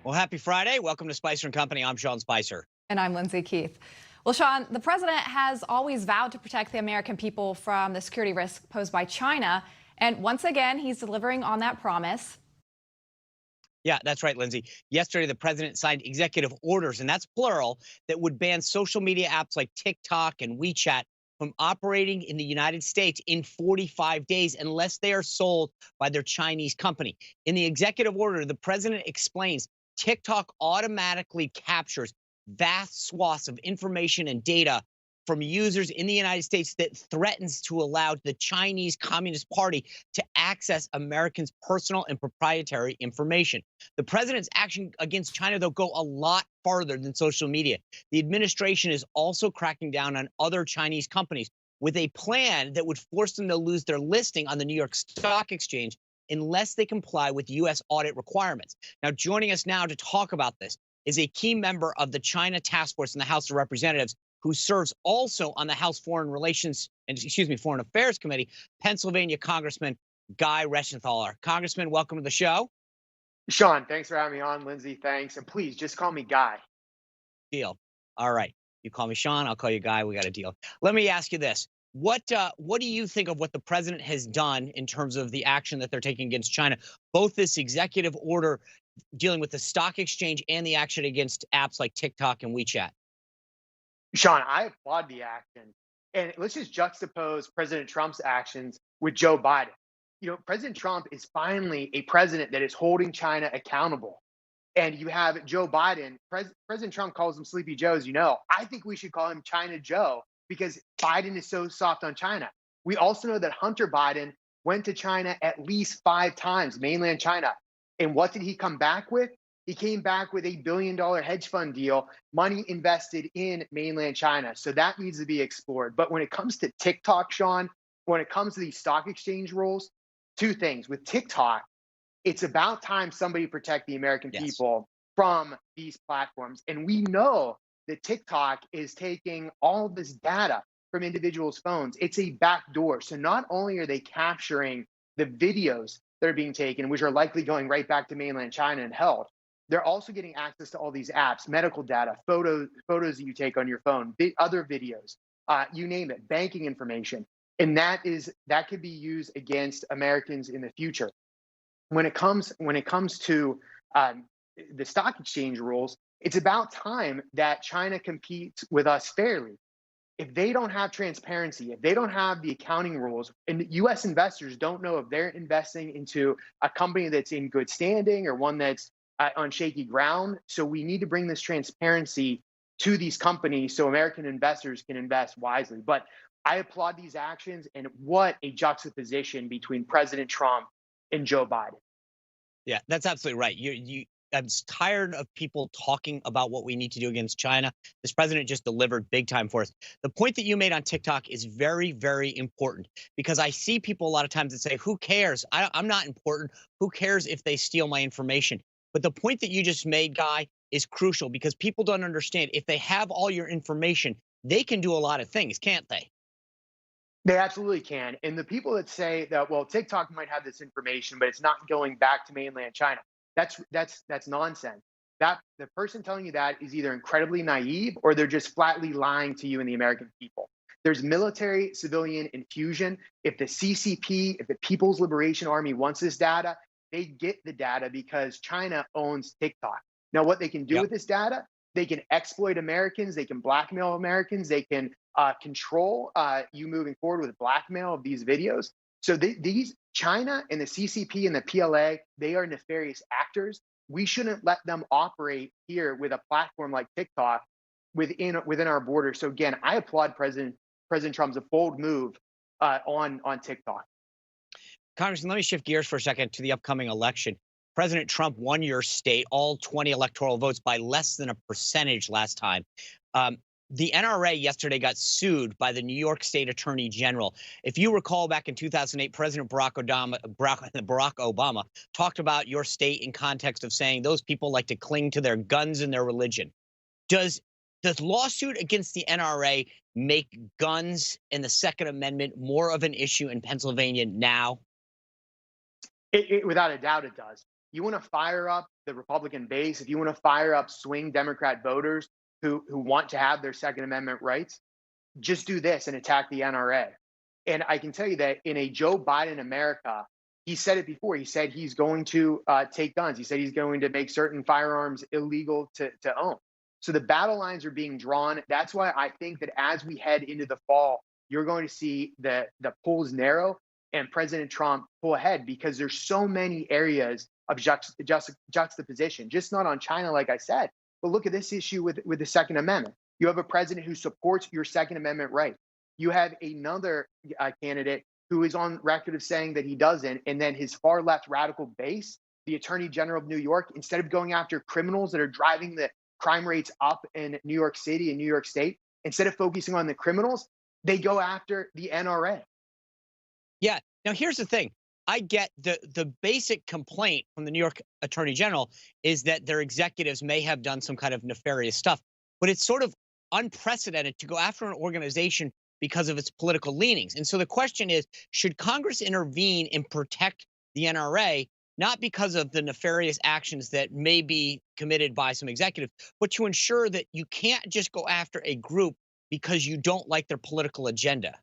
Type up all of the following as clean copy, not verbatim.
Well, happy Friday. Welcome to Spicer and Company. I'm Sean Spicer. And I'm Lindsay Keith. Well, Sean, the president has always vowed to protect the American people from the security risk posed by China. And once again, he's delivering on that promise. Yeah, that's right, Lindsay. Yesterday, the president signed executive orders, and that's plural, that would ban social media apps like TikTok and WeChat from operating in the United States in 45 days unless they are sold by their Chinese company. In the executive order, the president explains TikTok automatically captures vast swaths of information and data from users in the United States that threatens to allow the Chinese Communist Party to access Americans' personal and proprietary information. The president's action against China, though, go a lot farther than social media. The administration is also cracking down on other Chinese companies with a plan that would force them to lose their listing on the New York Stock Exchange unless they comply with U.S. audit requirements. Now, joining us now to talk about this is a key member of the China Task Force in the House of Representatives, who serves also on the House Foreign Affairs Committee, Pennsylvania Congressman Guy Reschenthaler. Congressman, welcome to the show. Sean, thanks for having me on. Lindsay, thanks. And please just call me Guy. Deal. All right. You call me Sean, I'll call you Guy. We got a deal. Let me ask you this. What do you think of what the president has done in terms of the action that they're taking against China, both this executive order dealing with the stock exchange and the action against apps like TikTok and WeChat? Sean, I applaud the action. And let's just juxtapose President Trump's actions with Joe Biden. You know, President Trump is finally a president that is holding China accountable. And you have Joe Biden. President Trump calls him Sleepy Joe, as you know. I think we should call him China Joe because Biden is so soft on China. We also know that Hunter Biden went to China at least 5 times, mainland China. And what did he come back with? He came back with $1 billion hedge fund deal, money invested in mainland China. So that needs to be explored. But when it comes to TikTok, Sean, when it comes to these stock exchange rules, 2 things. With TikTok, it's about time somebody protect the American people from these platforms. And we know that TikTok is taking all this data from individuals' phones. It's a backdoor. So not only are they capturing the videos that are being taken, which are likely going right back to mainland China and held, they're also getting access to all these apps, medical data, photos that you take on your phone, other videos, you name it, banking information. And that could be used against Americans in the future. When it comes to the stock exchange rules, it's about time that China competes with us fairly. If they don't have transparency, if they don't have the accounting rules, and U.S. investors don't know if they're investing into a company that's in good standing or one that's on shaky ground. So we need to bring this transparency to these companies so American investors can invest wisely. But I applaud these actions, and what a juxtaposition between President Trump and Joe Biden. Yeah, that's absolutely right. I'm tired of people talking about what we need to do against China. This president just delivered big time for us. The point that you made on TikTok is very, very important because I see people a lot of times that say, who cares? I'm not important. Who cares if they steal my information? But the point that you just made, Guy, is crucial because people don't understand. If they have all your information, they can do a lot of things, can't they? They absolutely can. And the people that say that, well, TikTok might have this information, but it's not going back to mainland China, that's nonsense. That the person telling you that is either incredibly naive or they're just flatly lying to you and the American people. There's military civilian infusion. If the CCP, if the People's Liberation Army wants this data, they get the data because China owns TikTok. Now, what they can do with this data, they can exploit Americans, they can blackmail Americans, they can control you moving forward with blackmail of these videos. So these China and the CCP and the PLA, they are nefarious actors. We shouldn't let them operate here with a platform like TikTok within our borders. So again, I applaud President Trump's bold move on TikTok. Congressman, let me shift gears for a second to the upcoming election. President Trump won your state, all 20 electoral votes, by less than a percentage last time. The NRA yesterday got sued by the New York State Attorney General. If you recall, back in 2008, President Barack Obama talked about your state in context of saying those people like to cling to their guns and their religion. Does lawsuit against the NRA make guns and the Second Amendment more of an issue in Pennsylvania now? Without a doubt, it does. you want to fire up the Republican base, if you want to fire up swing Democrat voters who want to have their Second Amendment rights, just do this and attack the NRA. And I can tell you that in a Joe Biden America, he said it before. He said he's going to take guns. He said he's going to make certain firearms illegal to own. So the battle lines are being drawn. That's why I think that as we head into the fall, you're going to see the polls narrow and President Trump pull ahead because there's so many areas of juxtaposition, just not on China, like I said, but look at this issue with the Second Amendment. You have a president who supports your Second Amendment right. You have another candidate who is on record of saying that he doesn't, and then his far left radical base, the Attorney General of New York, instead of going after criminals that are driving the crime rates up in New York City and New York State, instead of focusing on the criminals, they go after the NRA. Yeah. Now, here's the thing. I get the basic complaint from the New York Attorney General is that their executives may have done some kind of nefarious stuff, but it's sort of unprecedented to go after an organization because of its political leanings. And so the question is, should Congress intervene and protect the NRA, not because of the nefarious actions that may be committed by some executives, but to ensure that you can't just go after a group because you don't like their political agenda?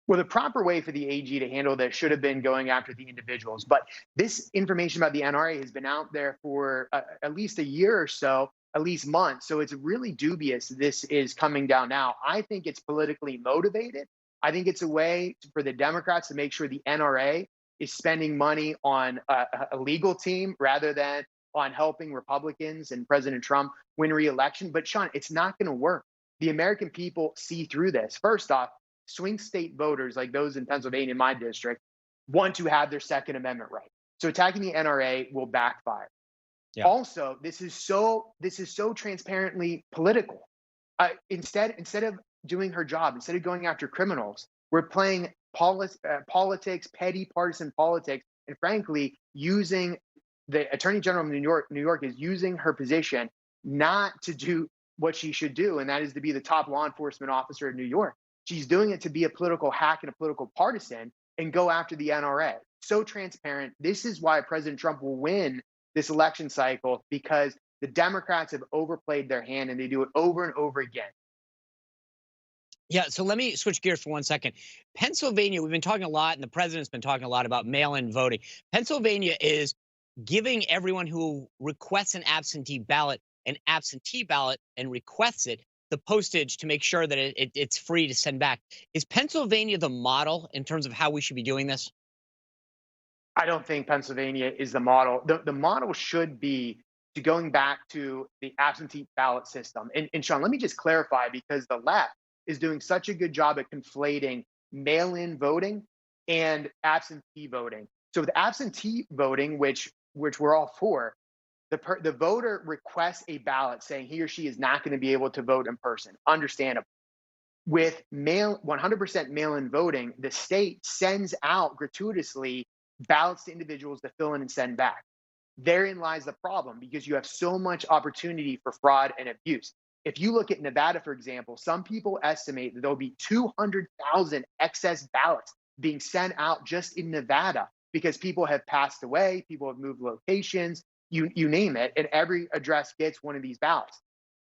Well, the proper way for the AG to handle this should have been going after the individuals. But this information about the NRA has been out there for at least a year or so, at least months. So it's really dubious this is coming down now. I think it's politically motivated. I think it's a way for the Democrats to make sure the NRA is spending money on a legal team rather than on helping Republicans and President Trump win re-election. But Sean, it's not going to work. The American people see through this. First off, swing state voters like those in Pennsylvania, in my district, want to have their Second Amendment right. So attacking the NRA will backfire. Yeah. Also, this is so transparently political. Instead of doing her job, instead of going after criminals, we're playing politics, petty partisan politics, and frankly, using the Attorney General of New York is using her position not to do what she should do, and that is to be the top law enforcement officer in New York. She's doing it to be a political hack and a political partisan and go after the NRA. So transparent. This is why President Trump will win this election cycle, because the Democrats have overplayed their hand and they do it over and over again. Yeah, so let me switch gears for 1 second. Pennsylvania, we've been talking a lot, and the president's been talking a lot about mail-in voting. Pennsylvania is giving everyone who requests an absentee ballot and requests it the postage to make sure that it's free to send back. Is Pennsylvania the model in terms of how we should be doing this? I don't think Pennsylvania is the model. The model should be to going back to the absentee ballot system. And Sean, let me just clarify, because the left is doing such a good job at conflating mail-in voting and absentee voting. So with absentee voting, which we're all for, the voter requests a ballot saying he or she is not going to be able to vote in person. Understandable. With 100% mail-in voting, the state sends out gratuitously ballots to individuals to fill in and send back. Therein lies the problem, because you have so much opportunity for fraud and abuse. If you look at Nevada, for example, some people estimate that there'll be 200,000 excess ballots being sent out just in Nevada because people have passed away, people have moved locations, you name it, and every address gets one of these ballots.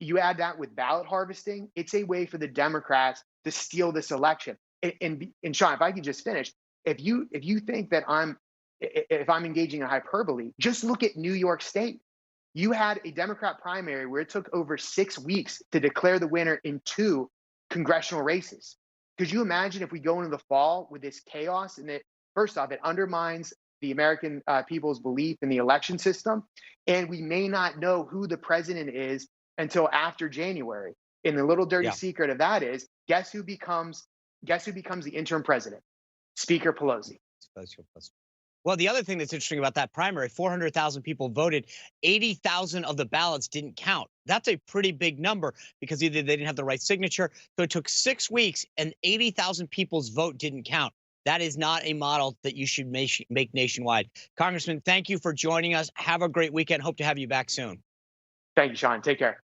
You add that with ballot harvesting, it's a way for the Democrats to steal this election. And Sean, if I could just finish, if you think that if I'm engaging in hyperbole, just look at New York State. You had a Democrat primary where it took over 6 weeks to declare the winner in 2 congressional races. Could you imagine if we go into the fall with this chaos? And first off, it undermines the American people's belief in the election system, and we may not know who the president is until after January. And the little dirty secret of that is, guess who becomes the interim president? Speaker Pelosi. Well, the other thing that's interesting about that primary, 400,000 people voted, 80,000 of the ballots didn't count. That's a pretty big number, because either they didn't have the right signature, so it took 6 weeks and 80,000 people's vote didn't count. That is not a model that you should make nationwide. Congressman, thank you for joining us. Have a great weekend. Hope to have you back soon. Thank you, Sean. Take care.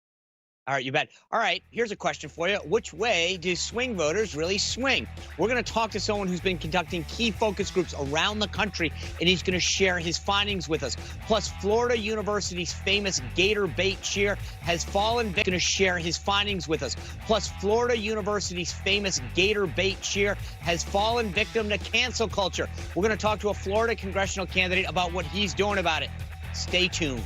All right, you bet. All right, here's a question for you. Which way do swing voters really swing? We're going to talk to someone who's been conducting key focus groups around the country, and he's going to share his findings with us. Plus, Florida University's famous gator bait cheer has fallen victim. Going to share his findings with us. Plus, Florida University's famous gator bait cheer has fallen victim to cancel culture. We're going to talk to a Florida congressional candidate about what he's doing about it. Stay tuned.